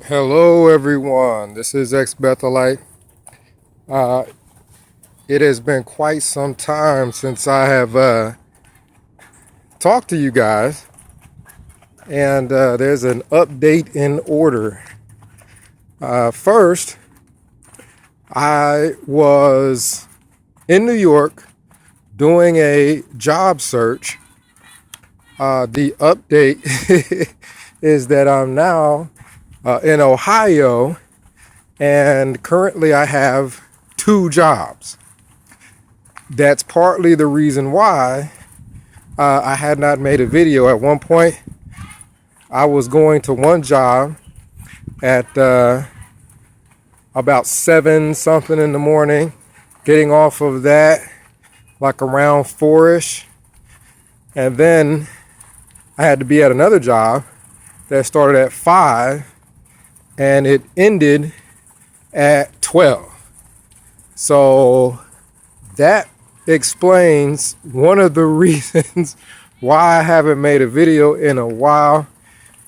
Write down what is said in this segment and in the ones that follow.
Hello, everyone. This is exBethelite. Uh, it has been quite some time since I have talked to you guys, and there's an update in order. First, I was in New York doing a job search. The update is that I'm now in Ohio, and currently I have 2 jobs. That's partly the reason why I had not made a video. At one point, I was going to one job at about 7 something in the morning, getting off of that like around 4ish, and then I had to be at another job that started at 5 and it ended at 12. So that explains one of the reasons why I haven't made a video in a while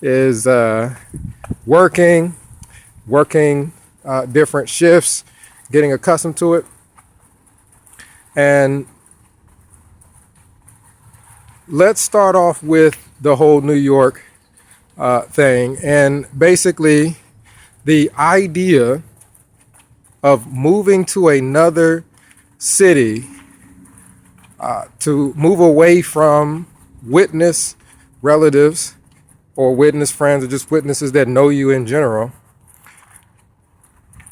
is working different shifts, getting accustomed to it. And let's start off with the whole New York thing. And basically, the idea of moving to another city to move away from witness relatives or witness friends or just witnesses that know you in general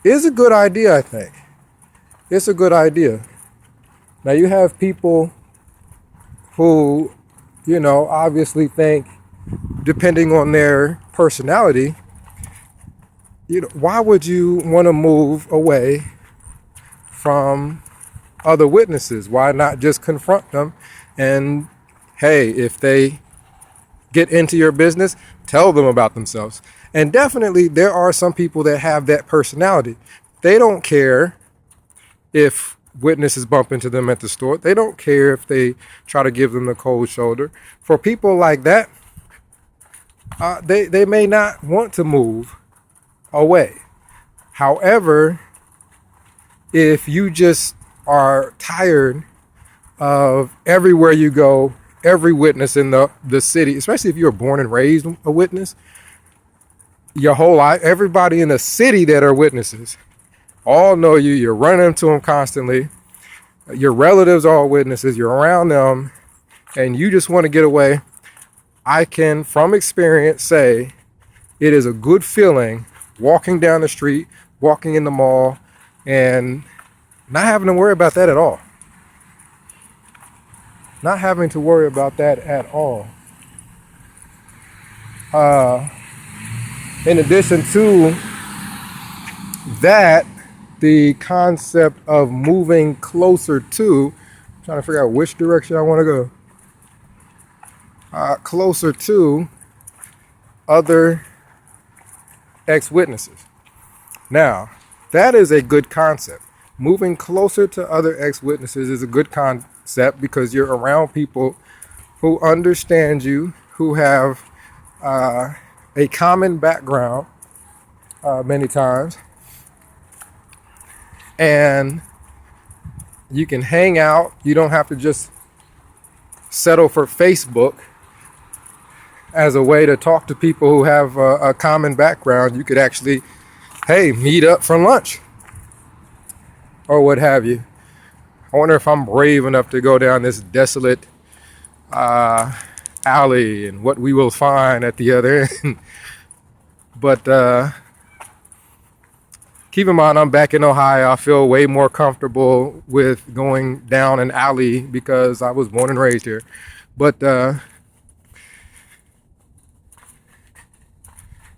is a good idea, I think. It's a good idea. Now, you have people who, obviously think, depending on their personality, why would you want to move away from other witnesses? Why not just confront them and, hey, if they get into your business, tell them about themselves? And definitely there are some people that have that personality. They don't care if witnesses bump into them at the store. They don't care if they try to give them the cold shoulder. For people like that, they may not want to move away. However, if you just are tired of everywhere you go, every witness in the city, especially if you were born and raised a witness, your whole life, everybody in the city that are witnesses all know you, you're running into them constantly, your relatives are all witnesses, you're around them, and you just want to get away, I can, from experience, say it is a good feeling walking down the street, walking in the mall, and not having to worry about that at all. Not having to worry about that at all. In addition to that, the concept of moving closer to, I'm trying to figure out which direction I want to go, closer to other ex-witnesses. Now, that is a good concept. Moving closer to other ex-witnesses is a good concept because you're around people who understand you, who have a common background many times, and you can hang out. You don't have to just settle for Facebook as a way to talk to people who have a common background. You could actually, hey, meet up for lunch or what have you. I wonder if I'm brave enough to go down this desolate alley and what we will find at the other end. But keep in mind, I'm back in Ohio. I feel way more comfortable with going down an alley because I was born and raised here. But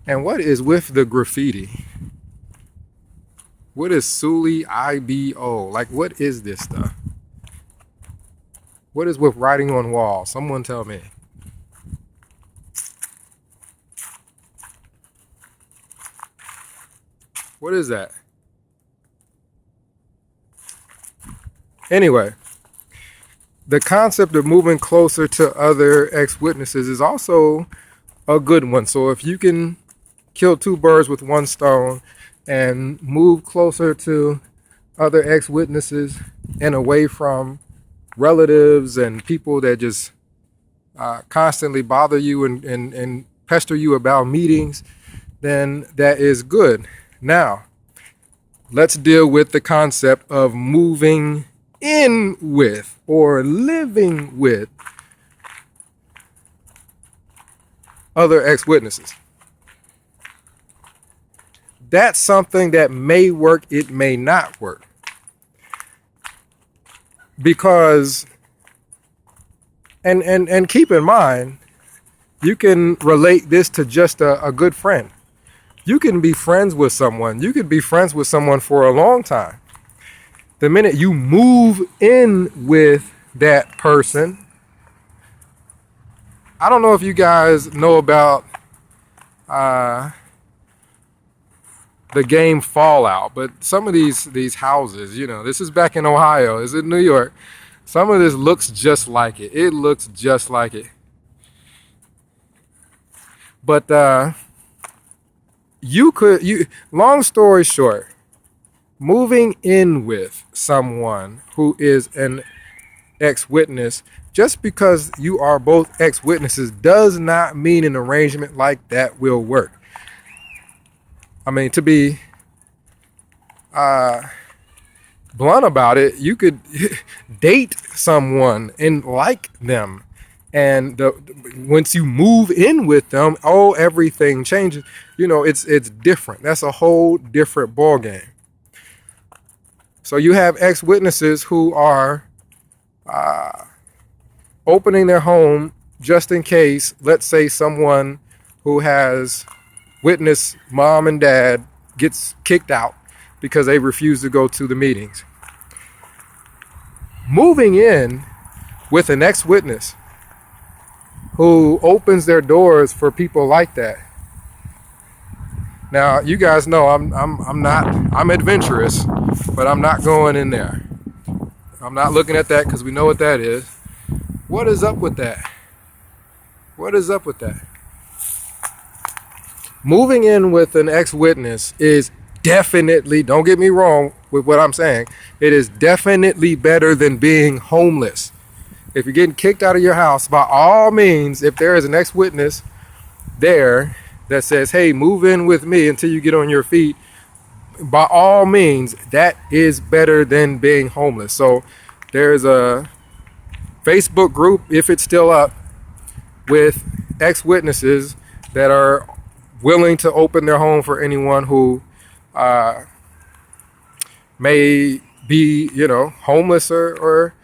and what is with the graffiti? What is Sully IBO? Like, what is this stuff? What is with writing on walls? Someone tell me. What is that? Anyway, the concept of moving closer to other ex-witnesses is also a good one. So if you can kill two birds with one stone and move closer to other ex-witnesses and away from relatives and people that just constantly bother you and pester you about meetings, then that is good. Now, let's deal with the concept of moving in with or living with other ex-witnesses. That's something that may work, it may not work. Because, and keep in mind, you can relate this to just a good friend. You can be friends with someone. You could be friends with someone for a long time. The minute you move in with that person, I don't know if you guys know about the game Fallout, but some of these houses, this is back in Ohio, is in New York. Some of this looks just like it. It looks just like it. But long story short, moving in with someone who is an ex-witness, just because you are both ex-witnesses does not mean an arrangement like that will work. I mean, to be blunt about it, you could date someone and like them. And once you move in with them, everything changes. It's different. That's a whole different ballgame. So you have ex-witnesses who are opening their home just in case, let's say someone who has witnessed mom and dad gets kicked out because they refuse to go to the meetings. Moving in with an ex-witness who opens their doors for people like that. Now, you guys know I'm adventurous, but I'm not going in there. I'm not looking at that because we know what that is. What is up with that? What is up with that? Moving in with an ex-witness is definitely, don't get me wrong with what I'm saying, it is definitely better than being homeless. If you're getting kicked out of your house, by all means, if there is an ex-witness there that says, hey, move in with me until you get on your feet, by all means, that is better than being homeless. So there's a Facebook group, if it's still up, with ex-witnesses that are willing to open their home for anyone who may be, homeless or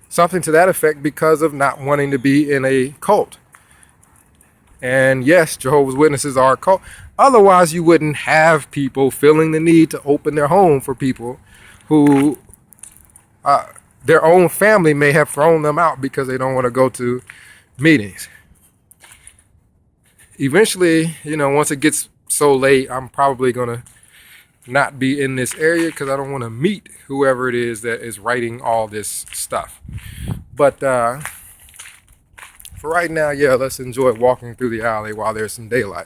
something to that effect because of not wanting to be in a cult. And yes, Jehovah's Witnesses are a cult. Otherwise, you wouldn't have people feeling the need to open their home for people who their own family may have thrown them out because they don't want to go to meetings. Eventually, once it gets so late, I'm probably going to not be in this area because I don't want to meet whoever it is that is writing all this stuff. But for right now, let's enjoy walking through the alley while there's some daylight.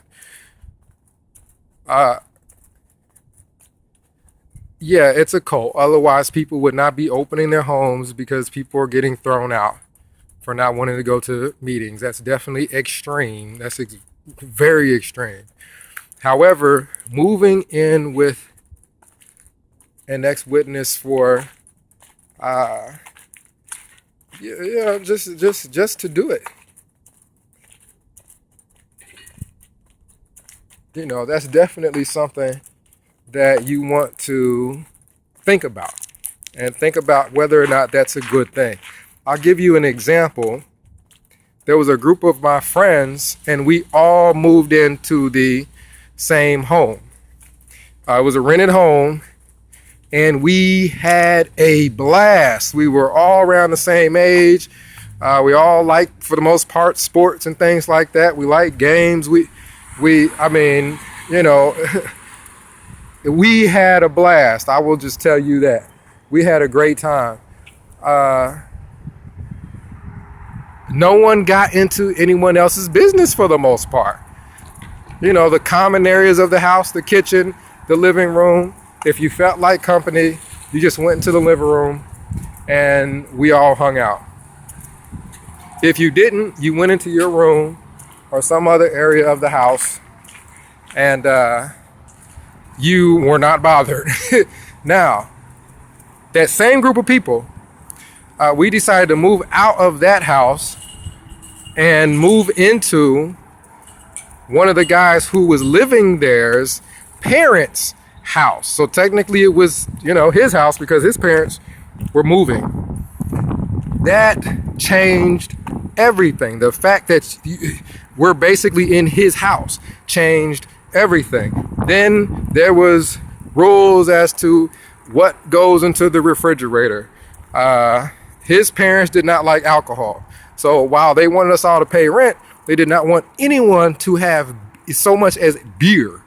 It's a cult. Otherwise, people would not be opening their homes because people are getting thrown out for not wanting to go to meetings. That's definitely extreme. That's very extreme. However, moving in with an ex-witness for just to do it, that's definitely something that you want to think about and think about whether or not that's a good thing. I'll give you an example. There was a group of my friends and we all moved into the same home. It was a rented home and we had a blast. We were all around the same age. We all liked, for the most part, sports and things like that. We liked games. We had a blast. I will just tell you that. We had a great time. No one got into anyone else's business for the most part. the common areas of the house, the kitchen, the living room. If you felt like company, you just went into the living room and we all hung out. If you didn't, you went into your room or some other area of the house and you were not bothered. Now, that same group of people, we decided to move out of that house and move into one of the guys who was living there's parents' house. So technically it was, his house because his parents were moving. That changed everything. The fact that we're basically in his house changed everything. Then there was rules as to what goes into the refrigerator. His parents did not like alcohol. So while they wanted us all to pay rent, they did not want anyone to have so much as beer.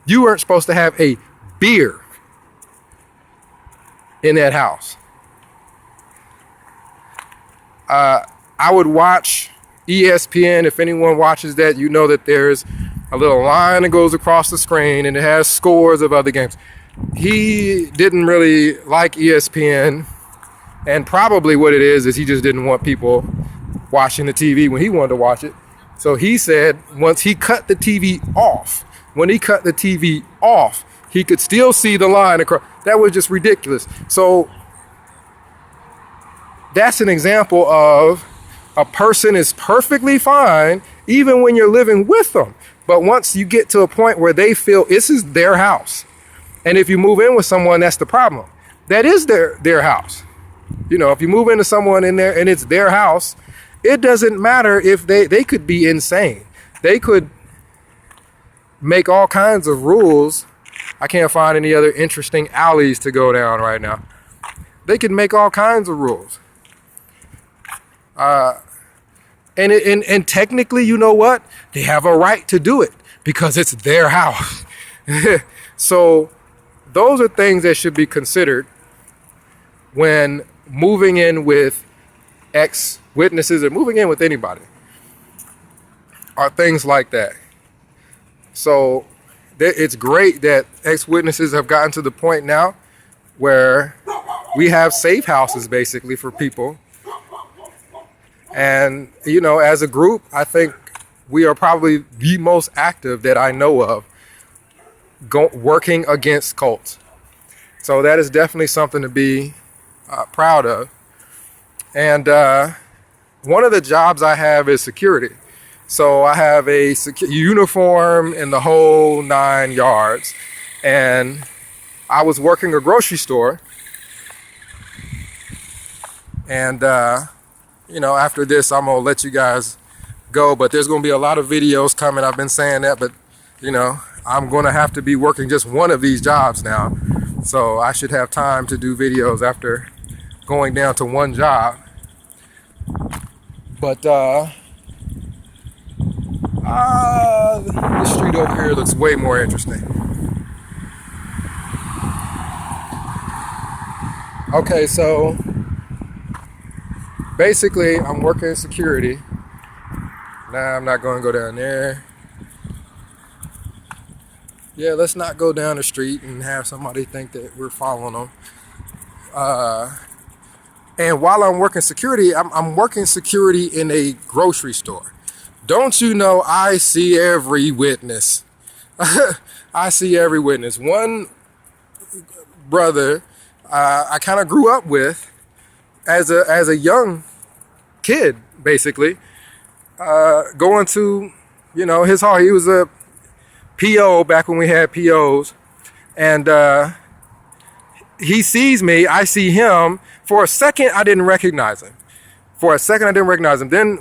You weren't supposed to have a beer in that house. I would watch ESPN. If anyone watches that, you know that there's a little line that goes across the screen and it has scores of other games. He didn't really like ESPN, and probably what it is he just didn't want people watching the TV when he wanted to watch it. So he said once he cut the TV off, he could still see the line across. That was just ridiculous. So that's an example of a person is perfectly fine even when you're living with them. But once you get to a point where they feel this is their house, and if you move in with someone, that's the problem. That is their house. If you move into someone in there and it's their house, it doesn't matter if they could be insane. They could make all kinds of rules. I can't find any other interesting alleys to go down right now. They could make all kinds of rules. And technically, you know what? They have a right to do it because it's their house. So those are things that should be considered when moving in with ex-witnesses or moving in with anybody, are things like that. So it's great that ex-witnesses have gotten to the point now where we have safe houses basically for people. And, as a group, I think we are probably the most active that I know of working against cults. So that is definitely something to be proud of. And one of the jobs I have is security. So I have a uniform in the whole 9 yards. And I was working a grocery store. And, after this, I'm going to let you guys go. But there's going to be a lot of videos coming. I've been saying that. But, I'm going to have to be working just one of these jobs now. So I should have time to do videos after going down to one job. But the street over here looks way more interesting. Okay, so basically I'm working security. Nah, I'm not going to go down there. Yeah, let's not go down the street and have somebody think that we're following them. And while I'm working security, I'm working security in a grocery store. Don't you know I see every witness? I see every witness. One brother I kind of grew up with as a young kid, basically, going to, his hall. He was a PO back when we had POs, and he sees me, I see him. For a second, I didn't recognize him. Then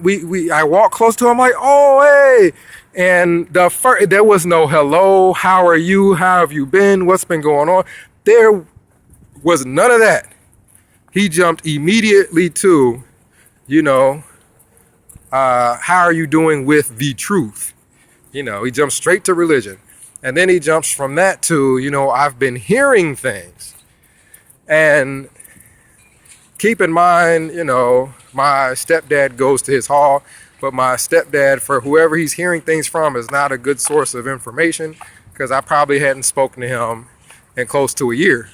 I walk close to him, like, oh, hey. And there was no hello, how are you, how have you been, what's been going on? There was none of that. He jumped immediately to, how are you doing with the truth? He jumps straight to religion. And then he jumps from that to, I've been hearing things. And keep in mind, my stepdad goes to his hall. but my stepdad, for whoever he's hearing things from, is not a good source of information, because I probably hadn't spoken to him in close to a year.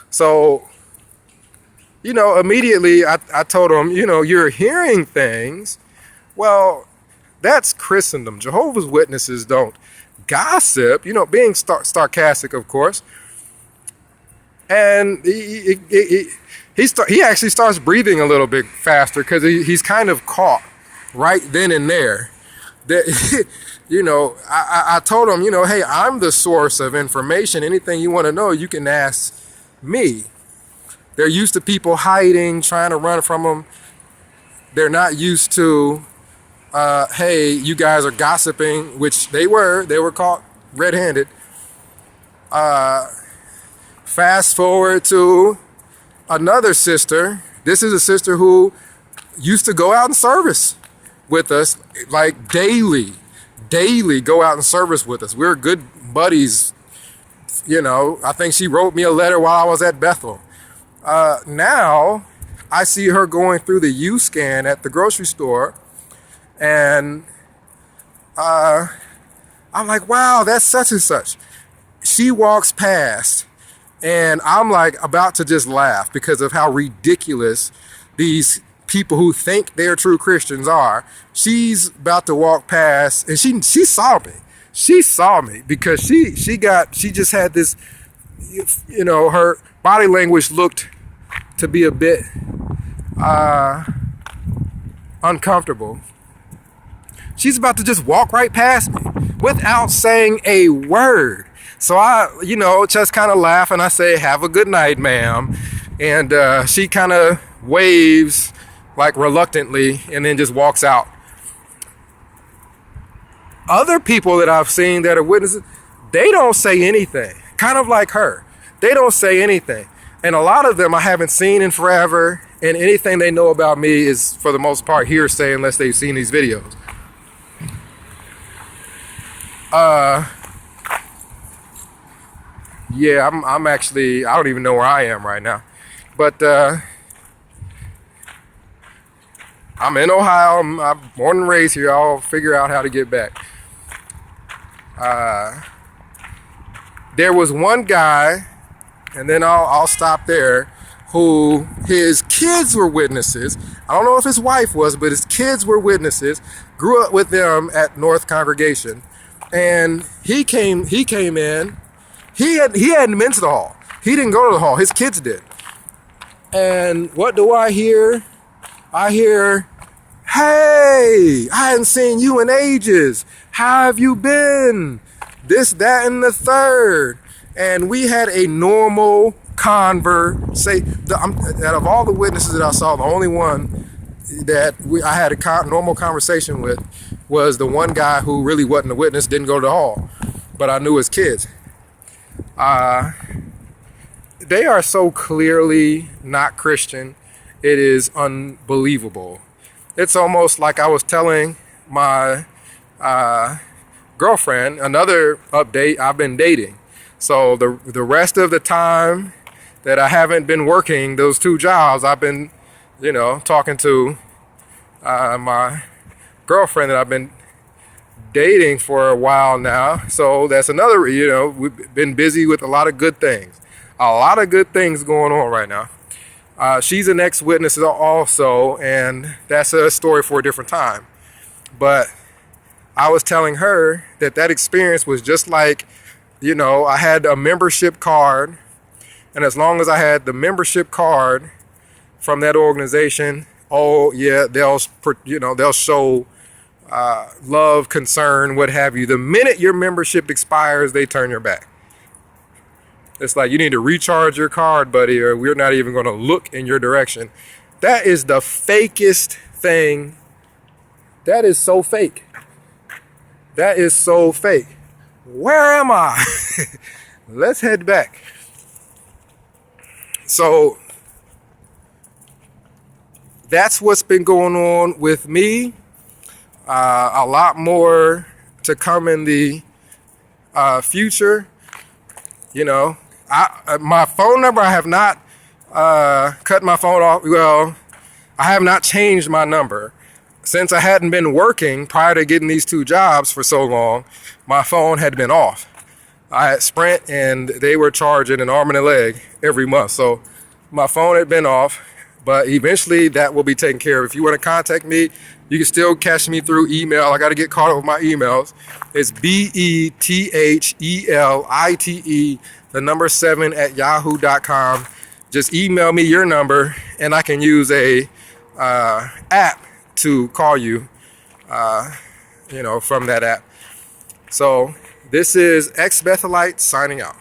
So, immediately I told him, you're hearing things. Well, that's Christendom. Jehovah's Witnesses don't gossip, being sarcastic, of course. And he actually starts breathing a little bit faster, because he's kind of caught right then and there that, I told him, hey, I'm the source of information. Anything you want to know, you can ask me. They're used to people hiding, trying to run from them. They're not used to, hey, you guys are gossiping, which they were caught red-handed. Fast forward to another sister. This is a sister who used to go out in service with us, like daily go out in service with us. We're good buddies. I think she wrote me a letter while I was at Bethel. Now I see her going through the U-scan at the grocery store, and I'm like, wow, that's such and such. She walks past, and I'm like about to just laugh because of how ridiculous these people who think they're true Christians are. She's about to walk past, and she saw me. She saw me because she just had this, her body language looked to be a bit uncomfortable. She's about to just walk right past me without saying a word. So I, just kind of laugh, and I say, "Have a good night, ma'am." And she kind of waves like reluctantly and then just walks out. Other people that I've seen that are witnesses, they don't say anything. Kind of like her. They don't say anything. And a lot of them I haven't seen in forever, and anything they know about me is, for the most part, hearsay unless they've seen these videos. Yeah, I'm actually, I don't even know where I am right now. But I'm in Ohio. I'm born and raised here. I'll figure out how to get back. There was one guy, and then I'll stop there, who his kids were witnesses. I don't know if his wife was, but his kids were witnesses. Grew up with them at North Congregation, and he came in. He hadn't been to the hall. He didn't go to the hall. His kids did. And what do I hear? I hear, "Hey, I hadn't seen you in ages. How have you been? This, that, and the third." And we had a normal conversation. Out of all the witnesses that I saw, the only one that I had a normal conversation with was the one guy who really wasn't a witness, didn't go to the hall, but I knew his kids. They are so clearly not Christian. It is unbelievable. It's almost like I was telling my girlfriend, another update, I've been dating. So the rest of the time that I haven't been working those two jobs, I've been, talking to my girlfriend that I've been dating for a while now. So that's another, we've been busy with a lot of good things. A lot of good things going on right now. She's an ex-witness also, and that's a story for a different time. But I was telling her that experience was just like, I had a membership card, and as long as I had the membership card from that organization, oh yeah, they'll show love, concern, what have you. The minute your membership expires, they turn your back. It's like, you need to recharge your card, buddy, or we're not even going to look in your direction. That is the fakest thing. That is so fake. That is so fake. Where am I? Let's head back. So that's what's been going on with me. A lot more to come in the future. My phone number, I have not cut my phone off. Well, I have not changed my number. since I hadn't been working prior to getting these 2 jobs for so long, my phone had been off. I had Sprint and they were charging an arm and a leg every month. So my phone had been off, but eventually that will be taken care of. If you want to contact me, you can still catch me through email. I got to get caught up with my emails. It's BETHELITE, the number 7 at yahoo.com. Just email me your number and I can use a app to call you, from that app. So this is exJW's signing out.